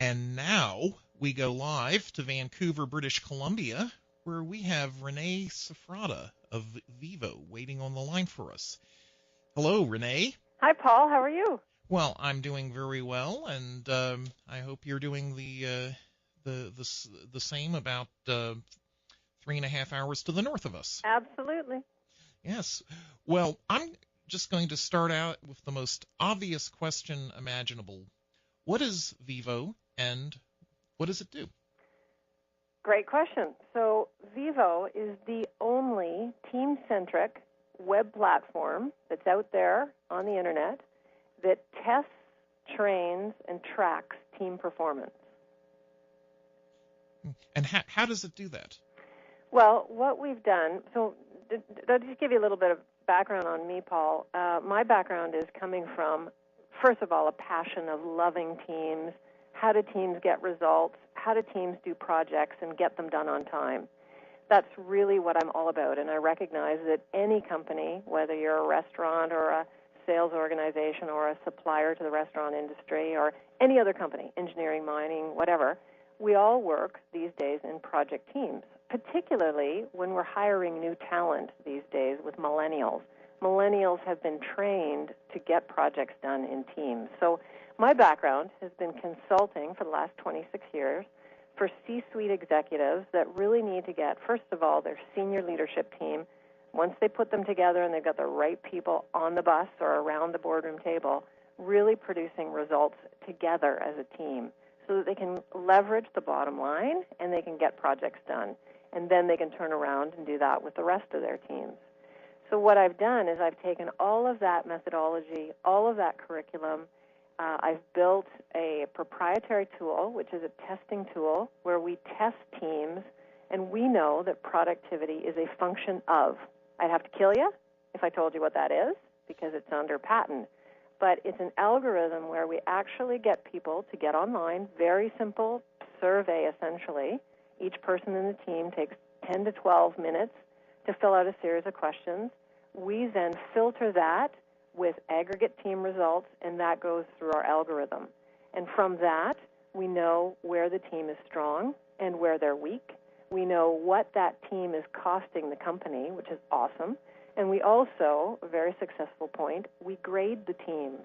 And now we go live to Vancouver, British Columbia, where we have Renée Safrata of Vivo waiting on the line for us. Hello, Renée. Hi, Paul. How are you? Well, I'm doing very well, and I hope you're doing the same about 3.5 hours to the north of us. Absolutely. Yes. Well, I'm just going to start out with the most obvious question imaginable. What is Vivo, and what does it do? Great question. So Vivo is the only team-centric web platform that's out there on the Internet that tests, trains, and tracks team performance. And how does it do that? Well, what we've done, so I'll just give you a little bit of background on me, Paul. My background is coming from, first of all, a passion of loving teams. How do teams get results? How do teams do projects and get them done on time? That's really what I'm all about, and I recognize that any company, whether you're a restaurant or a sales organization or a supplier to the restaurant industry or any other company, engineering, mining, whatever, we all work these days in project teams, particularly when we're hiring new talent these days with millennials. Millennials have been trained to get projects done in teams. So my background has been consulting for the last 26 years for C-suite executives that really need to get, first of all, their senior leadership team. Once they put them together and they've got the right people on the bus or around the boardroom table, really producing results together as a team so that they can leverage the bottom line and they can get projects done. And then they can turn around and do that with the rest of their teams. So what I've done is I've taken all of that methodology, all of that curriculum. I've built a proprietary tool, which is a testing tool, where we test teams, and we know that productivity is a function of. I'd have to kill you if I told you what that is, because it's under patent. But it's an algorithm where we actually get people to get online, very simple survey essentially. Each person in the team takes 10 to 12 minutes to fill out a series of questions. We then filter that with aggregate team results, and that goes through our algorithm. And from that, we know where the team is strong and where they're weak. We know what that team is costing the company, which is awesome. And we also, a very successful point, we grade the teams.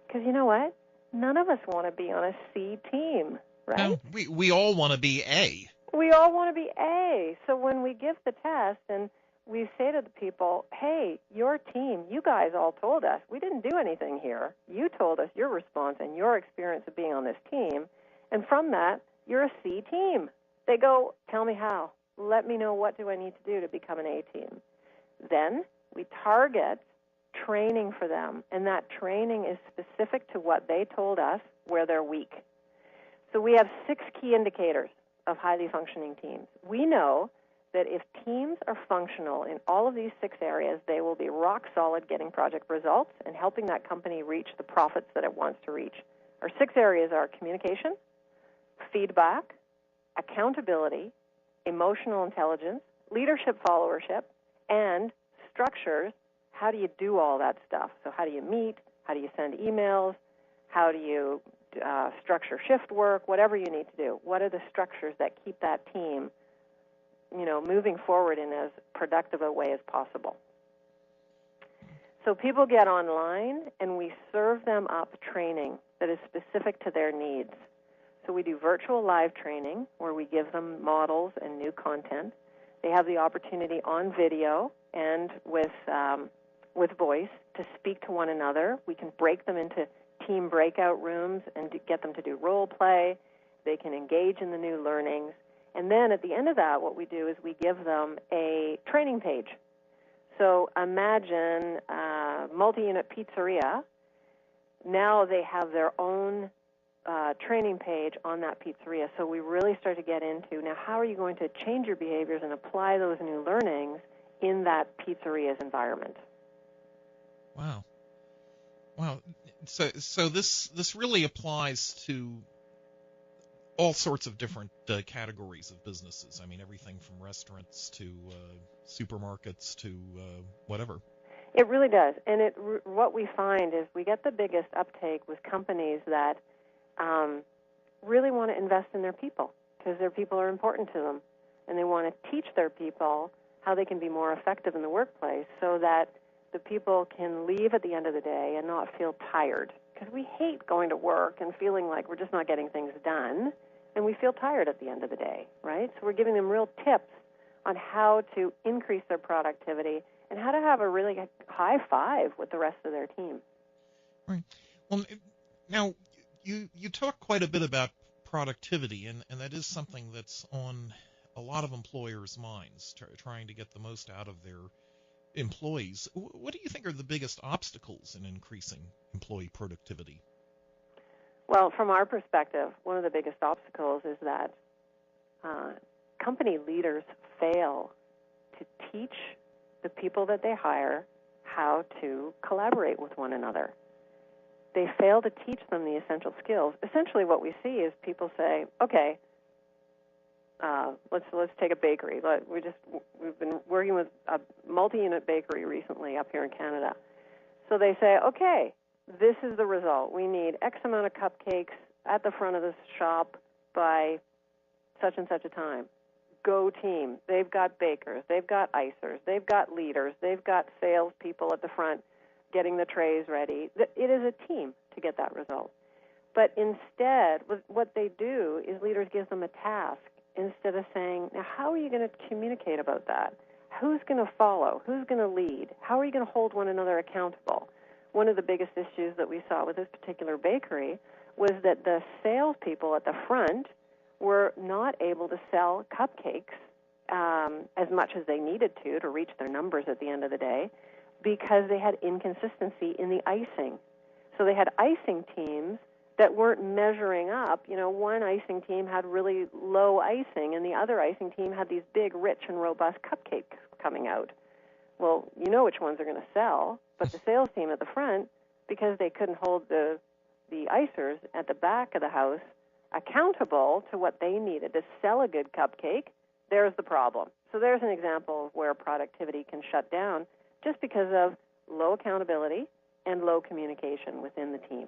Because you know what? None of us want to be on a C team, right? No, we all want to be A. We all want to be A. So when we give the test and we say to the people, hey, your team, you guys all told us, we didn't do anything here. You told us your response and your experience of being on this team. And from that, you're a C team. They go, tell me how. Let me know what do I need to do to become an A team. Then we target training for them, and that training is specific to what they told us where they're weak. So we have 6 key indicators of highly functioning teams. We know that if teams are functional in all of these 6 areas, they will be rock solid getting project results and helping that company reach the profits that it wants to reach. Our 6 areas are communication, feedback, accountability, emotional intelligence, leadership followership, and structures. How do you do all that stuff? So how do you meet? How do you send emails? How do you structure shift work? Whatever you need to do. What are the structures that keep that team, moving forward in as productive a way as possible? So people get online, and we serve them up training that is specific to their needs. So we do virtual live training where we give them models and new content. They have the opportunity on video and with voice to speak to one another. We can break them into team breakout rooms and get them to do role play. They can engage in the new learnings. And then at the end of that, what we do is we give them a training page. So imagine a multi-unit pizzeria. Now they have their own training page on that pizzeria. So we really start to get into, now how are you going to change your behaviors and apply those new learnings in that pizzeria's environment? Wow. So this really applies to all sorts of different categories of businesses. I mean, everything from restaurants to supermarkets to whatever. It really does. And what we find is we get the biggest uptake with companies that really want to invest in their people because their people are important to them, and they want to teach their people how they can be more effective in the workplace so that the people can leave at the end of the day and not feel tired. Because we hate going to work and feeling like we're just not getting things done, and we feel tired at the end of the day, right? So we're giving them real tips on how to increase their productivity and how to have a really high five with the rest of their team. Right. Well, now you talk quite a bit about productivity, and that is something that's on a lot of employers' minds, trying to get the most out of their employees. What do you think are the biggest obstacles in increasing employee productivity? Well, from our perspective, one of the biggest obstacles is that company leaders fail to teach the people that they hire how to collaborate with one another. They fail to teach them the essential skills. Essentially what we see is people say, okay, let's take a bakery. We've been working with a multi-unit bakery recently up here in Canada. So they say, okay, this is the result. We need X amount of cupcakes at the front of the shop by such and such a time. Go team. They've got bakers. They've got icers. They've got leaders. They've got salespeople at the front getting the trays ready. It is a team to get that result. But instead, what they do is leaders give them a task instead of saying, now, how are you going to communicate about that? Who's going to follow? Who's going to lead? How are you going to hold one another accountable? One of the biggest issues that we saw with this particular bakery was that the salespeople at the front were not able to sell cupcakes as much as they needed to reach their numbers at the end of the day because they had inconsistency in the icing. So they had icing teams that weren't measuring up. You know, one icing team had really low icing, and the other icing team had these big, rich, and robust cupcakes coming out. Well, you know which ones are going to sell, but the sales team at the front, because they couldn't hold the icers at the back of the house accountable to what they needed to sell a good cupcake, there's the problem. So there's an example of where productivity can shut down just because of low accountability and low communication within the team.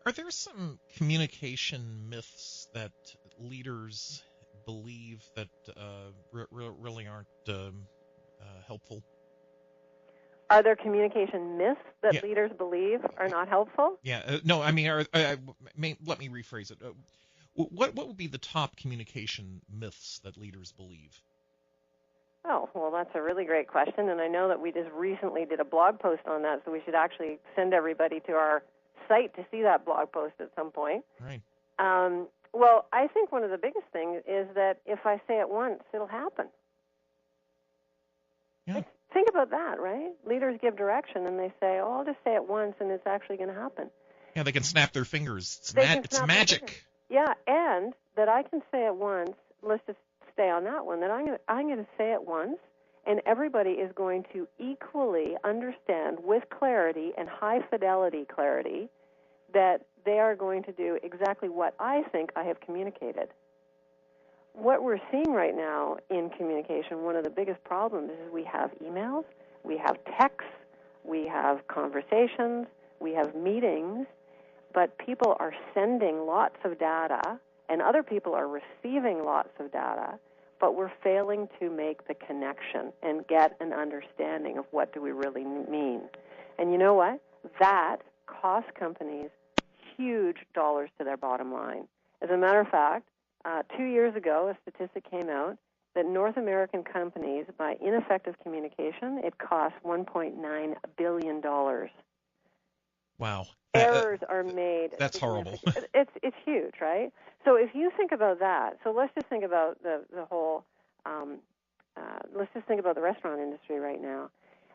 Are there some communication myths that leaders believe that really aren't helpful? Are there communication myths that leaders believe are not helpful? Yeah. No, I mean, let me rephrase it. What would be the top communication myths that leaders believe? Oh, well, that's a really great question, and I know that we just recently did a blog post on that, so we should actually send everybody to our site to see that blog post at some point. Right. Well, I think one of the biggest things is that if I say it once, it'll happen. Yeah. Think about that, right? Leaders give direction, and they say, oh, I'll just say it once, and it's actually going to happen. Yeah, they can snap their fingers. It's magic. Yeah, and that I can say it once. Let's just stay on that one. That I'm going to say it once, and everybody is going to equally understand with clarity and high fidelity clarity that they are going to do exactly what I think I have communicated. What we're seeing right now in communication, one of the biggest problems is we have emails, we have texts, we have conversations, we have meetings, but people are sending lots of data and other people are receiving lots of data, but we're failing to make the connection and get an understanding of what do we really mean. And you know what? That costs companies huge dollars to their bottom line. As a matter of fact, 2 years ago, a statistic came out that North American companies, by ineffective communication, it costs $1.9 billion. Wow. Errors are made. That's horrible. It's huge, right? So if you think about that, so let's just think about the whole, let's just think about the restaurant industry right now.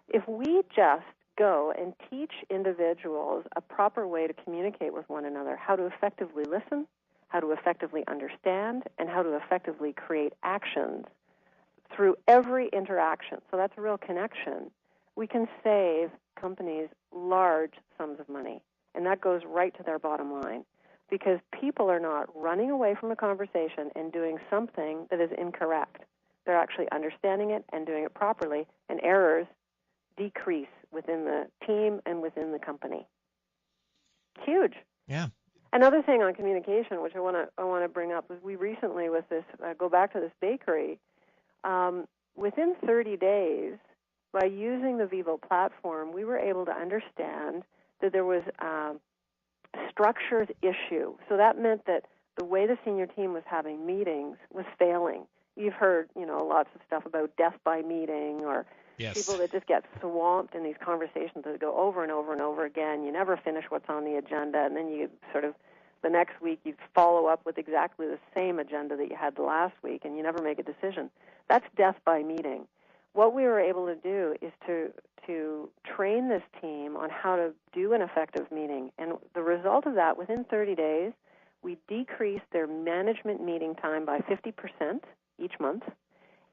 If we just go and teach individuals a proper way to communicate with one another, how to effectively listen, how to effectively understand, and how to effectively create actions through every interaction, so that's a real connection, we can save companies large sums of money. And that goes right to their bottom line because people are not running away from a conversation and doing something that is incorrect. They're actually understanding it and doing it properly, and errors decrease within the team and within the company. Huge. Yeah. Another thing on communication, which I want to bring up, is we recently, with this, go back to this bakery, within 30 days, by using the Vivo platform, we were able to understand that there was a structures issue. So that meant that the way the senior team was having meetings was failing. You've heard, lots of stuff about death by meeting, or Yes. people that just get swamped in these conversations that go over and over and over again. You never finish what's on the agenda, and then you sort of, the next week, you follow up with exactly the same agenda that you had the last week, and you never make a decision. That's death by meeting. What we were able to do is to train this team on how to do an effective meeting. And the result of that, within 30 days, we decreased their management meeting time by 50% each month.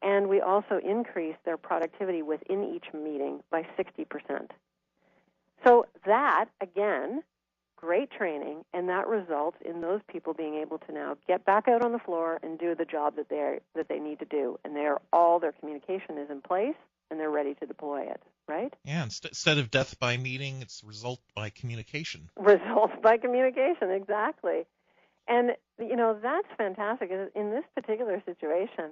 And we also increased their productivity within each meeting by 60%. So that, again, great training, and that results in those people being able to now get back out on the floor and do the job that they need to do. And all their communication is in place, and they're ready to deploy it, right? Yeah, instead of death by meeting, it's result by communication. Results by communication, exactly. And, that's fantastic. In this particular situation,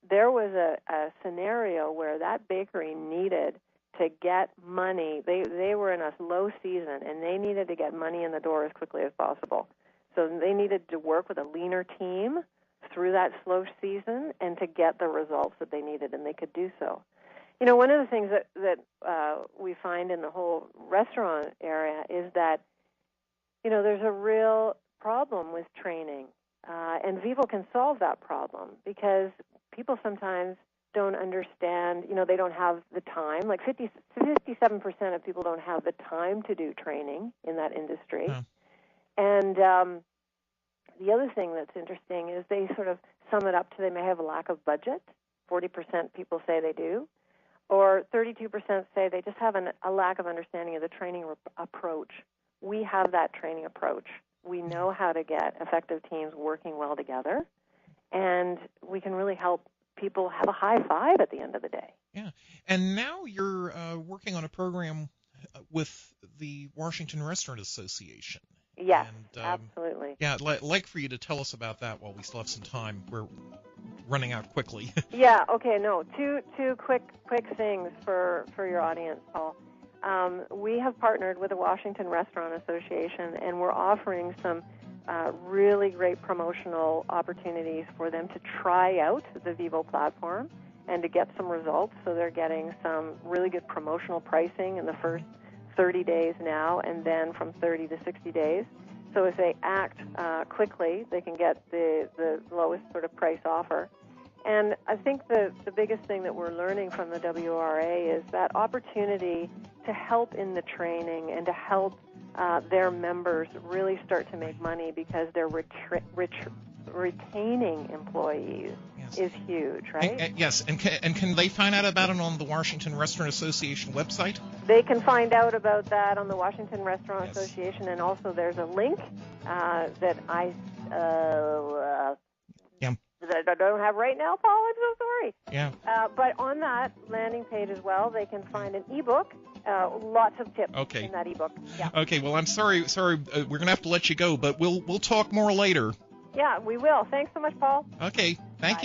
there was a scenario where that bakery needed to get money. They were in a low season, and they needed to get money in the door as quickly as possible. So they needed to work with a leaner team through that slow season and to get the results that they needed, and they could do so. One of the things that we find in the whole restaurant area is that, there's a real problem with training. And Vivo can solve that problem, because people sometimes don't understand, they don't have the time. Like 57% of people don't have the time to do training in that industry. Yeah. And the other thing that's interesting is they sort of sum it up to they may have a lack of budget. 40% people say they do. Or 32% say they just have a lack of understanding of the training approach. We have that training approach. We know how to get effective teams working well together, and we can really help people have a high five at the end of the day. Yeah, and now you're working on a program with the Washington Restaurant Association. Yes, and, absolutely. Yeah, I'd like for you to tell us about that while we still have some time. We're running out quickly. Yeah, okay, no, two quick things for your audience, Paul. We have partnered with the Washington Restaurant Association, and we're offering some really great promotional opportunities for them to try out the Vivo platform and to get some results. So they're getting some really good promotional pricing in the first 30 days now, and then from 30 to 60 days. So if they act quickly, they can get the lowest sort of price offer. And I think the biggest thing that we're learning from the WRA is that opportunity to help in the training and to help their members really start to make money, because they're retaining employees is huge, right? Yes, and can they find out about it on the Washington Restaurant Association website? They can find out about that on the Washington Restaurant Association, and also there's a link that I that I don't have right now, Paul. I'm so sorry. Yeah. But on that landing page as well, they can find an ebook. Lots of tips in that ebook. Yeah. Okay. Well, I'm sorry. We're gonna have to let you go, but we'll talk more later. Yeah, we will. Thanks so much, Paul. Okay. Thank you.